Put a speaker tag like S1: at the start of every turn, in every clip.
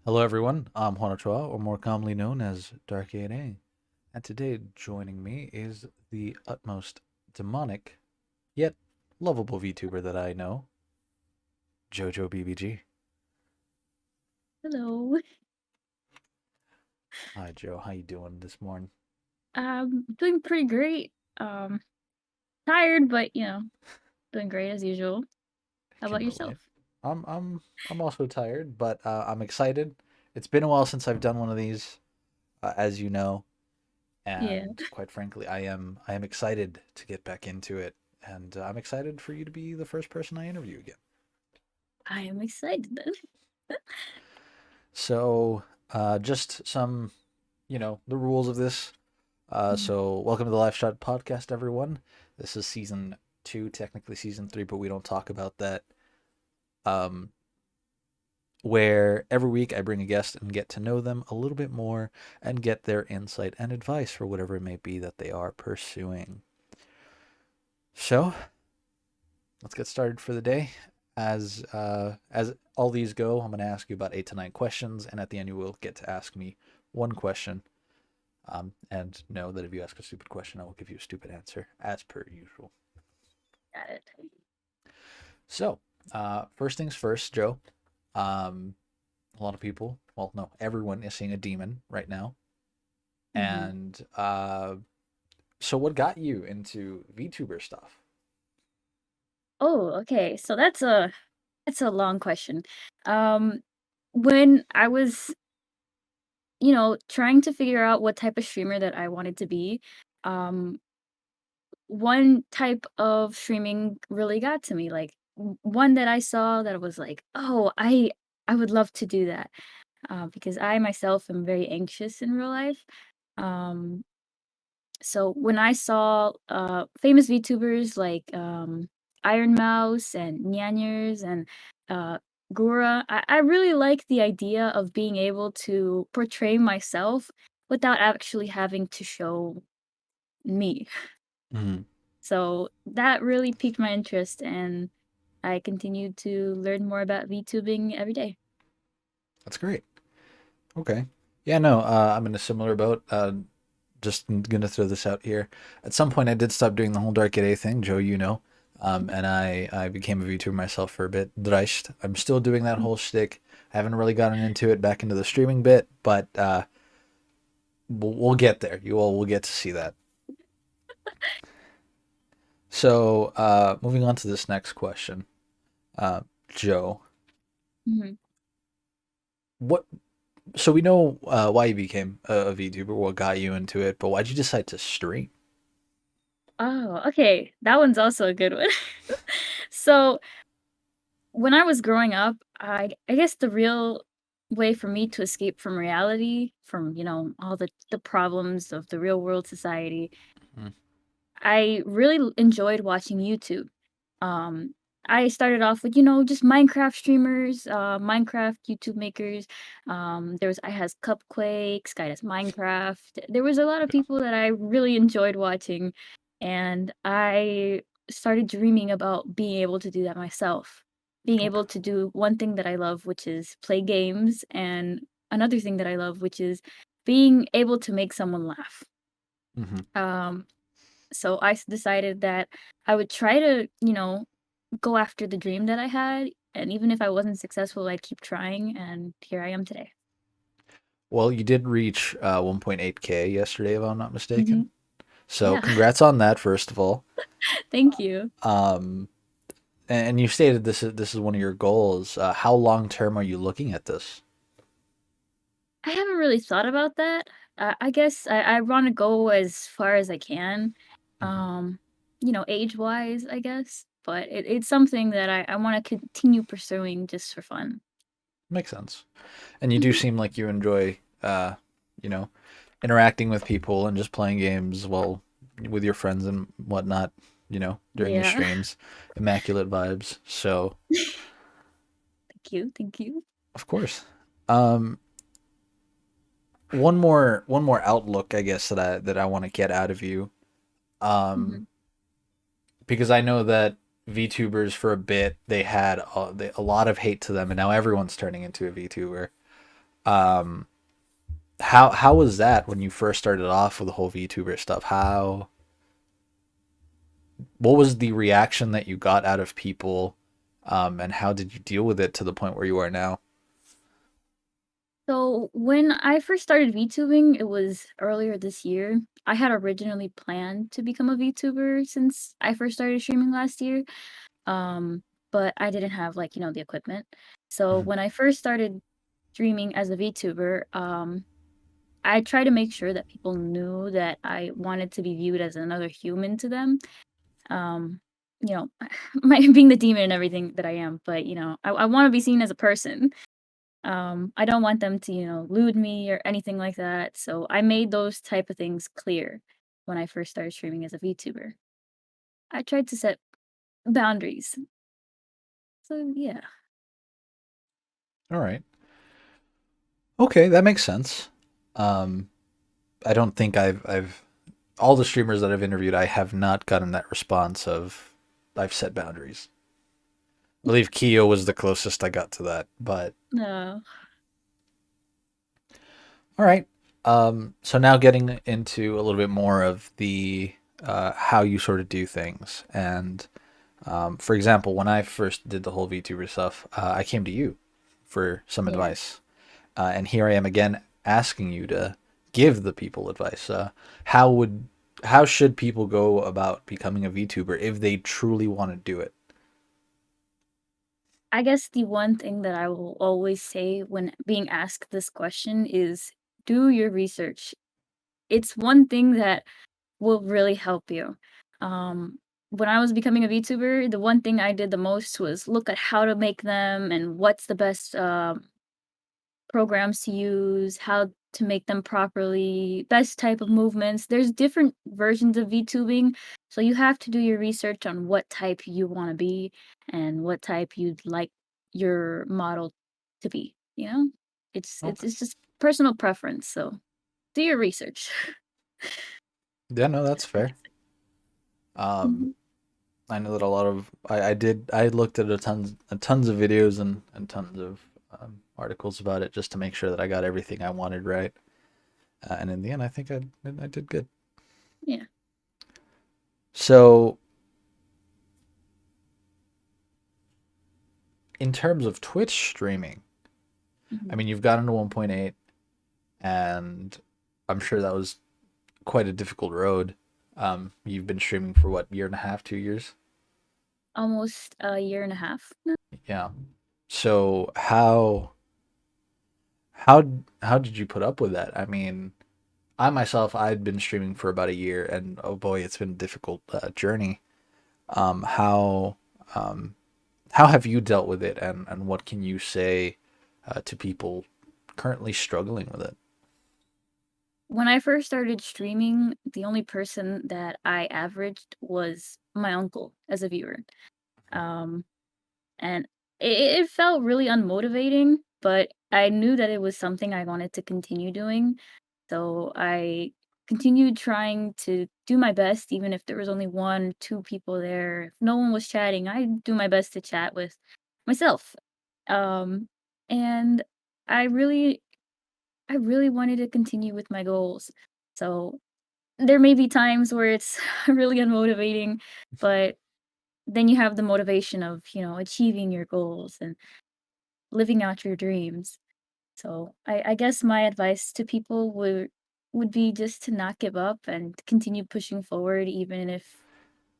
S1: Hello, everyone. I'm Juan, or more commonly known as Dark8a. And today, joining me is the utmost demonic, yet lovable VTuber that I know, JojoBbg.
S2: Hello.
S1: Hi, Joe. How you doing this morning?
S2: Doing pretty great. Um, Tired, but doing great as usual. How
S1: Can
S2: about yourself?
S1: relate. I'm also tired, but I'm excited. It's been a while since I've done one of these, as you know,
S2: Yeah,
S1: and quite frankly, I am excited to get back into it, and I'm excited for you to be the first person I interview again.
S2: I am excited then.
S1: So, just some, the rules of this.
S2: Mhm.
S1: So, welcome to the Lifestrats podcast, everyone. This is season two, technically season three, but we don't talk about that. Um, where every week I bring a guest and get to know them a little bit more and get their insight and advice for whatever it may be that they are pursuing. So, let's get started for the day. As all these go, I'm going to ask you about 8 to 9 questions, and at the end you will get to ask me one question. And know that if you ask a stupid question, I will give you a stupid answer, as per usual.
S2: Got it.
S1: So, first things first, Joe. Um, a lot of people, well, no, everyone is seeing a demon right now.
S2: hmm
S1: And so, what got you into VTuber stuff?
S2: Oh, okay. So that's a long question. Um, when I was, trying to figure out what type of streamer that I wanted to be, um, one type of streaming really got to me. Like one that I saw that was like, oh, I would love to do that. Because I myself am very anxious in real life. Um, so when I saw famous VTubers like Iron Mouse and Nyanyers and uh, Gura, I really like the idea of being able to portray myself without actually having to show me.
S1: Mm,
S2: So that really piqued my interest, and I continued to learn more about VTubing every day.
S1: that's great. Okay. Yeah, no, I'm in a similar boat. Just gonna throw this out here. At some point, I did stop doing the whole Dark8a thing, Joe. And I became a VTuber myself for a bit. Dreist. I'm still doing that whole shtick. I haven't really gotten into it back into the streaming bit, but we'll get there. You all will get to see that. So, moving on to this next question, uh, Joe.
S2: Mhm.
S1: What? So we know why you became a VTuber, what got you into it, but why'd you decide to stream?
S2: Oh, okay. That one's also a good one. So, when I was growing up, I guess the real way for me to escape from reality, from, all the problems of the real world society,
S1: Mm,
S2: I really enjoyed watching YouTube. Um, I started off with, just Minecraft streamers, Minecraft YouTube makers. There was I has Cupquake, Sky does Minecraft. There was a lot of people that I really enjoyed watching, and I started dreaming about being able to do that myself. Being
S1: okay.
S2: able to do one thing that I love, which is play games, and another thing that I love, which is being able to make someone laugh.
S1: Hmm.
S2: Um, so decided that I would try to, go after the dream that I had. And even if I wasn't successful, I'd keep trying. And here I am today.
S1: Well, you did reach 1.8K yesterday, if I'm not
S2: hmm
S1: mistaken. So
S2: Yeah.
S1: congrats on that, first of all.
S2: Thank you.
S1: Um, and you stated this is one of your goals. How long term are you looking at this?
S2: I haven't really thought about that. I guess I want to go as far as I can,
S1: Hmm.
S2: um, age wise, I guess. But it's something that I want to continue pursuing just for fun.
S1: Makes sense. And you do
S2: hmm
S1: seem like you enjoy, you know, interacting with people and just playing games well with your friends and whatnot, during your
S2: Yeah.
S1: streams. Immaculate vibes. So,
S2: Thank you. Thank you.
S1: of course. Um, one more outlook, I guess, that I want to get out of you. Um,
S2: hmm
S1: because I know that VTubers for a bit they had a lot of hate to them, and now everyone's turning into a VTuber. Um, how was that when you first started off with the whole VTuber stuff? What was the reaction that you got out of people, and how did you deal with it to the point where you are now?
S2: So when I first started VTubing, it was earlier this year. I had originally planned to become a VTuber since I first started streaming last year. Um, but I didn't have like, the equipment. So
S1: Mhm.
S2: when I first started streaming as a VTuber, I tried to make sure that people knew that I wanted to be viewed as another human to them. Um, you know, my being the demon and everything that I am, but I want to be seen as a person. I don't want them to, lewd me or anything like that. So I made those type of things clear when I first started streaming as a VTuber. I tried to set boundaries. So yeah.
S1: All right. Okay, that makes sense. Um, I don't think I've all the streamers that I've interviewed, I have not gotten that response of I've set boundaries. I believe Keo was the closest I got to that, but
S2: No.
S1: all right. So now getting into a little bit more of the how you sort of do things, and for example, when I first did the whole VTuber stuff, I came to you for some
S2: Yeah.
S1: advice, and here I am again asking you to give the people advice. How would how should people go about becoming a VTuber if they truly want to do it?
S2: I guess the one thing that I will always say when being asked this question is do your research. It's one thing that will really help you. Um, when I was becoming a VTuber, the one thing I did the most was look at how to make them and what's the best programs to use, how to make them properly, best type of movements. There's different versions of VTubing, so you have to do your research on what type you want to be and what type you'd like your model to be.
S1: Okay.
S2: It's just personal preference. So do your research.
S1: Yeah, no, that's
S2: I
S1: fair.
S2: guess.
S1: Um,
S2: Mhm.
S1: I know that a lot of I looked at a tons of videos and tons of articles about it just to make sure that I got everything I wanted right. And in the end, I think I did good.
S2: Yeah.
S1: So in terms of Twitch streaming, I
S2: Mhm.
S1: mean, you've gotten to 1.8, and I'm sure that was quite a difficult road. You've been streaming for what, year and a half, 2 years?
S2: Almost a year and a half now.
S1: Yeah. So how did you put up with that? I mean, I myself, I'd been streaming for about a year, and oh boy, it's been a difficult journey. Um, how um, how have you dealt with it, and what can you say to people currently struggling with it?
S2: When I first started streaming, the only person that I averaged was my uncle as a viewer. Um, and it felt really unmotivating, but I knew that it was something I wanted to continue doing. So I continued trying to do my best, even if there was only one, two people there. If no one was chatting, I do my best to chat with myself. Um, and I really, I really wanted to continue with my goals. So there may be times where it's really unmotivating, but then you have the motivation of, achieving your goals and living out your dreams. So I guess my advice to people would be just to not give up and continue pushing forward even if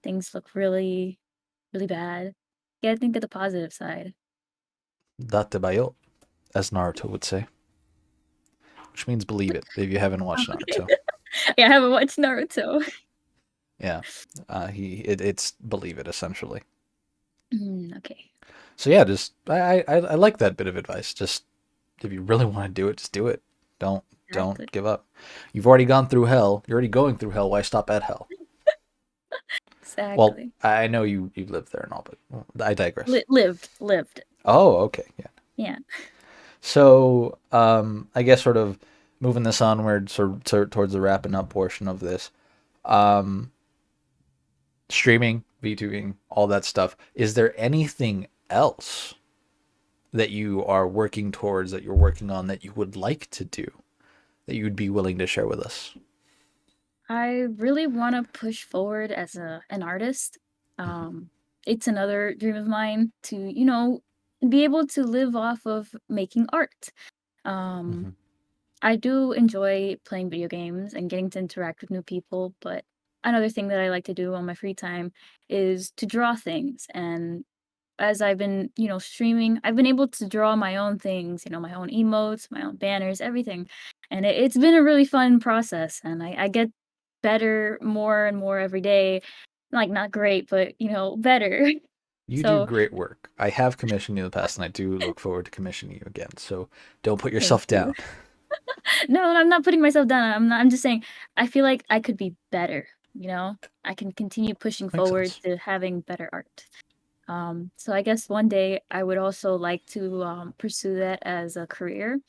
S2: things look really, really bad. You gotta think of the positive side.
S1: Datebayo, as Naruto would say, which means believe it if you haven't
S2: Oh,
S1: watched Naruto.
S2: yeah, I haven't watched Naruto.
S1: Yeah, it's believe it essentially.
S2: Okay.
S1: So yeah, just I like that bit of advice. Just if you really want to do it, just do it. Don't
S2: Exactly.
S1: give up. You've already gone through hell. You're already going through hell. Why stop at hell? Well,
S2: Exactly.
S1: I know you live there and all, but I digress.
S2: Lived.
S1: Oh, okay, yeah.
S2: Yeah.
S1: So, I guess sort of moving this onward, towards the wrapping up portion of this, um, streaming, VTubing, all that stuff. Is there anything else that you are working towards, that you're working on, that you would like to do, that you would be willing to share with us?
S2: I really want to push forward as an artist.
S1: Mm-hmm.
S2: Um, it's another dream of mine to, be able to live off of making art.
S1: Mm-hmm.
S2: Um, I do enjoy playing video games and getting to interact with new people, but another thing that I like to do on my free time is to draw things. And as I've been, streaming, I've been able to draw my own things, my own emotes, my own banners, everything. And it's been a really fun process. And I get better more and more every day. Like, not great, but, better.
S1: You do
S2: So,
S1: great work. I have commissioned you in the past, and I do look forward to commissioning you again. So don't put
S2: thank
S1: yourself
S2: you.
S1: down.
S2: No, I'm not putting myself down. I'm just saying I feel like I could be better, you know? I can continue pushing
S1: Makes
S2: forward
S1: sense.
S2: to having better art. So I guess one day I would also like to pursue that as a career,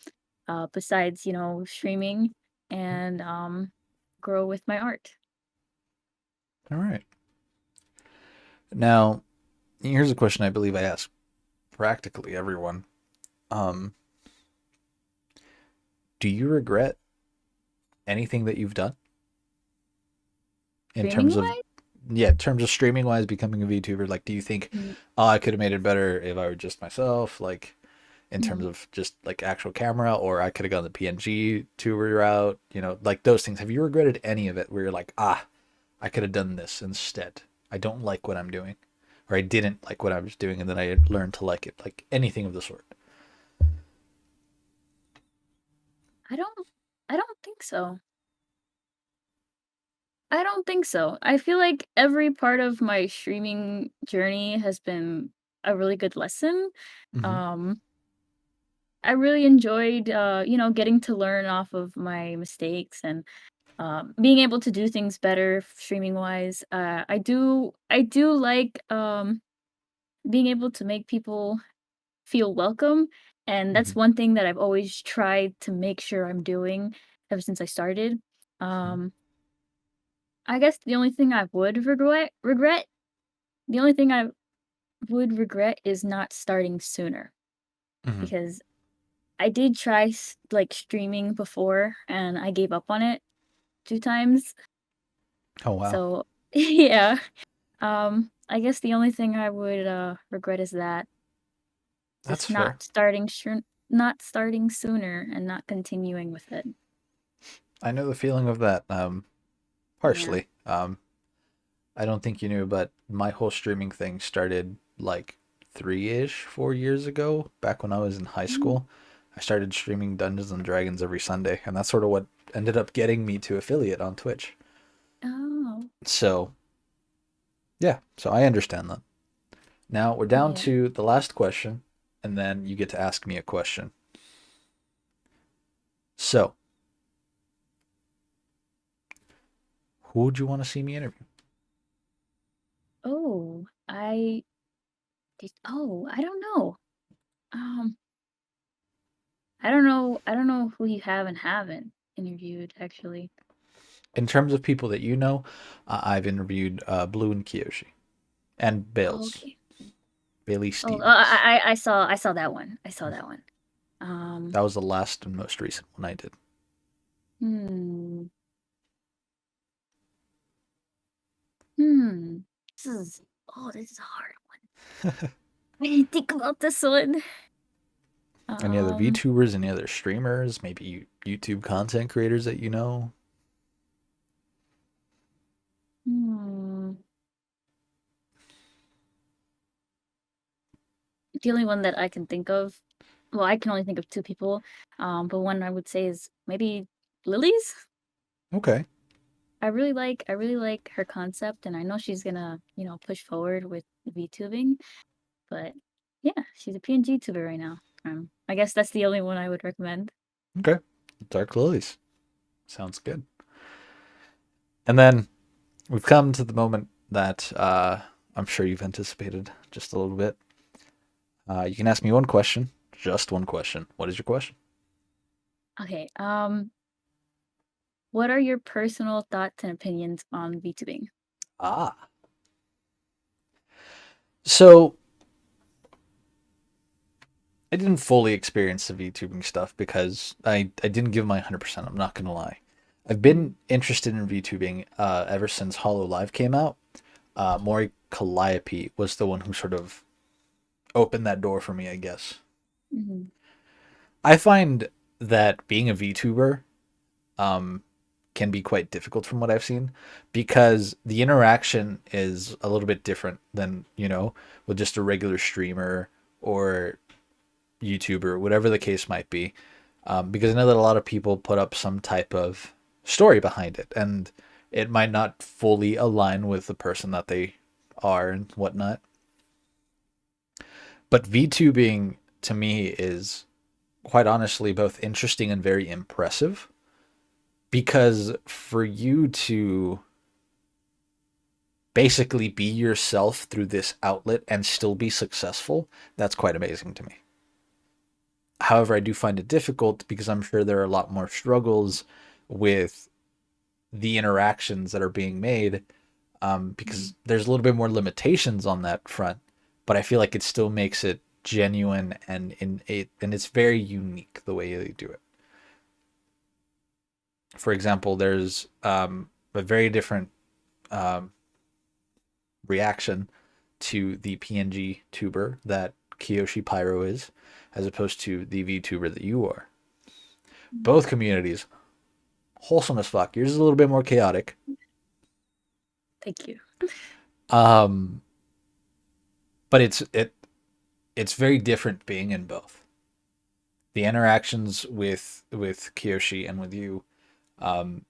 S2: besides, streaming and grow with my art.
S1: All right. Now, here's a question I believe I ask practically everyone. Um, do you regret anything that you've done in
S2: Streaming
S1: terms of,
S2: wise?
S1: yeah, in terms of streaming wise, becoming a VTuber? Like, do you think,
S2: Mm,
S1: oh, I could have made it better if I were just myself? Like, in terms
S2: mm.
S1: of just like actual camera, or I could have gone the PNG tuber route, like those things. Have you regretted any of it where you're like, ah, I could have done this instead? I don't like what I'm doing, or I didn't like what I was doing, and then I learned to like it, like anything of the sort.
S2: I don't I don't think so. I don't think so. I feel like every part of my streaming journey has been a really good lesson.
S1: Mm-hmm.
S2: Um, I really enjoyed, getting to learn off of my mistakes and being able to do things better streaming wise. I do like being able to make people feel welcome, and
S1: Mm-hmm.
S2: that's one thing that I've always tried to make sure I'm doing ever since I started. Um, I guess the only thing I would regret the only thing I would regret is not starting sooner,
S1: Mm-hmm.
S2: because I did try like streaming before and I gave up on it 2 times.
S1: Oh wow,
S2: So yeah, I guess the only thing I would regret is that
S1: that's
S2: just
S1: fair.
S2: not starting sooner and not continuing with it.
S1: I know the feeling of that.
S2: Yeah.
S1: Partially. I don't think you knew, but my whole streaming thing started like 3-ish, 4 years ago, back when I was in high
S2: Mm.
S1: school. I started streaming Dungeons and Dragons every Sunday, and that's sort of what ended up getting me to affiliate on Twitch.
S2: Oh,
S1: So, yeah, so I understand that. Now we're down
S2: yeah.
S1: to the last question, and then you get to ask me a question. So, who would you want to see me interview?
S2: Oh, I don't know. Um, I don't know who you have and haven't interviewed actually.
S1: In terms of people that you know, I've interviewed Blue and Kiyoshi and
S2: Oh,
S1: Bales,
S2: okay.
S1: Bailey
S2: Oh,
S1: Stevens.
S2: I saw that one. I saw that one. Um,
S1: That was the last and most recent one I did.
S2: hmm, hmm. This is this is a hard one. I didn't think about this one.
S1: Any other
S2: Um,
S1: VTubers, any other streamers, maybe YouTube content creators that you know?
S2: hmm. The only one that I can think of, well, I can only think of two people. But one I would say is maybe Lily's.
S1: Okay.
S2: I really like her concept, and I know she's gonna, push forward with VTubing. But yeah, she's a PNG tuber right now. I guess that's the only one I would recommend.
S1: Okay. Dark Lilies. Sounds good. And then we've come to the moment that I'm sure you've anticipated just a little bit. You can ask me one question, just one question. What is your question?
S2: Okay. What are your personal thoughts and opinions on VTubing?
S1: Ah. So I didn't fully experience the VTubing stuff because I didn't give my 100%. I'm not gonna lie. I've
S2: Mm,
S1: been interested in VTubing ever since Hollow Live came out. Maury Calliope was the one who sort of opened that door for me, I guess.
S2: mhm,
S1: I find that being a VTuber um, can be quite difficult from what I've seen because the interaction is a little bit different than, with just a regular streamer or YouTuber, whatever the case might be. Because I know that a lot of people put up some type of story behind it, and it might not fully align with the person that they are and whatnot. But VTubing to me is quite honestly both interesting and very impressive because for you to basically be yourself through this outlet and still be successful, that's quite amazing to me. However, I do find it difficult because I'm sure there are a lot more struggles with the interactions that are being made
S2: mhm,
S1: because there's a little bit more limitations on that front. But I feel like it still makes it genuine and it's very unique the way they do it. For example, there's a very different um, reaction to the PNG tuber that Kiyoshi Pyro is, as opposed to the VTuber that you are.
S2: mm.
S1: Both communities wholesome as fuck. Yours is a little bit more chaotic.
S2: Thank you.
S1: Um, but it's very different being in both. The interactions with Kiyoshi and with you, um,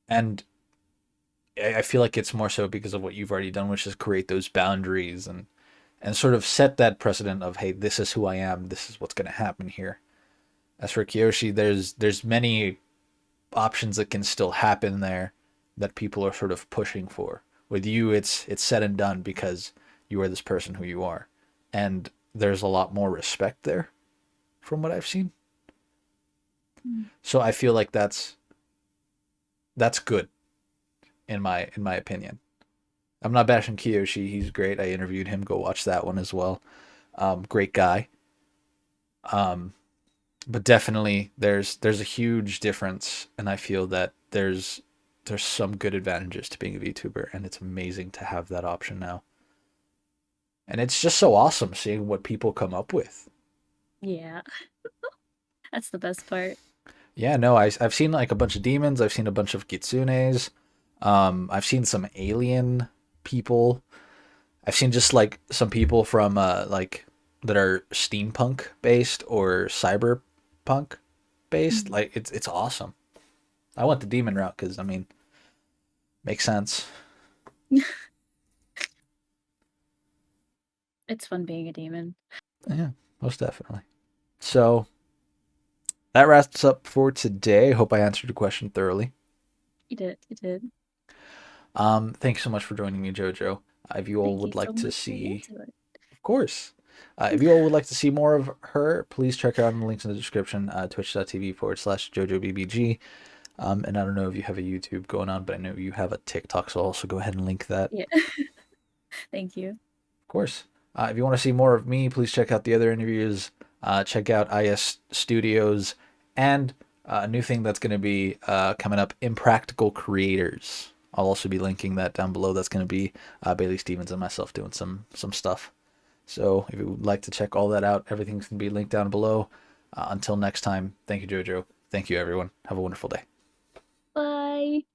S1: and I feel like it's more so because of what you've already done, which is create those boundaries and sort of set that precedent of, hey, this is who I am, this is what's going to happen here. As for Kiyoshi, there's many options that can still happen there that people are sort of pushing for. With you, it's said and done because you are this person who you are, and there's a lot more respect there from what I've seen.
S2: Mm.
S1: So I feel like that's good in my opinion. I'm not bashing Kiyoshi; he's great. I interviewed him. Go watch that one as well. Great guy. Um, but definitely there's a huge difference, and I feel that there's some good advantages to being a VTuber, and it's amazing to have that option now. And it's just so awesome seeing what people come up with.
S2: Yeah, that's the best part.
S1: Yeah, no, I've seen like a bunch of demons. I've seen a bunch of kitsunes. I've seen some alien people. I've seen just like some people from like that are steampunk based or cyberpunk based.
S2: Mhm.
S1: Like it's awesome. I went the demon route because I mean makes sense.
S2: It's fun being a demon.
S1: Yeah, most definitely. So that wraps up for today. Hope I answered your question thoroughly.
S2: You did, you did.
S1: Thanks so much for joining me, Jojo. If you all
S2: Thank you
S1: would
S2: so
S1: like to
S2: much for getting
S1: see,
S2: into it.
S1: of course, if you all would like to see more of her, please check her out in the links in the description, twitch.tv/JojoBbbg. And I don't know if you have a YouTube going on, but I know you have a TikTok, so I'll also go ahead and link that.
S2: Yeah. Thank you.
S1: Of course. If you want to see more of me, please check out the other interviews. Check out IS Studios and a new thing that's going to be coming up, Impractical Creators. I'll also be linking that down below. That's going to be Bailey Stevens and myself doing some stuff. So if you would like to check all that out, everything's going to be linked down below. Until next time, thank you, Jojo. Thank you, everyone. Have a wonderful day.
S2: Bye.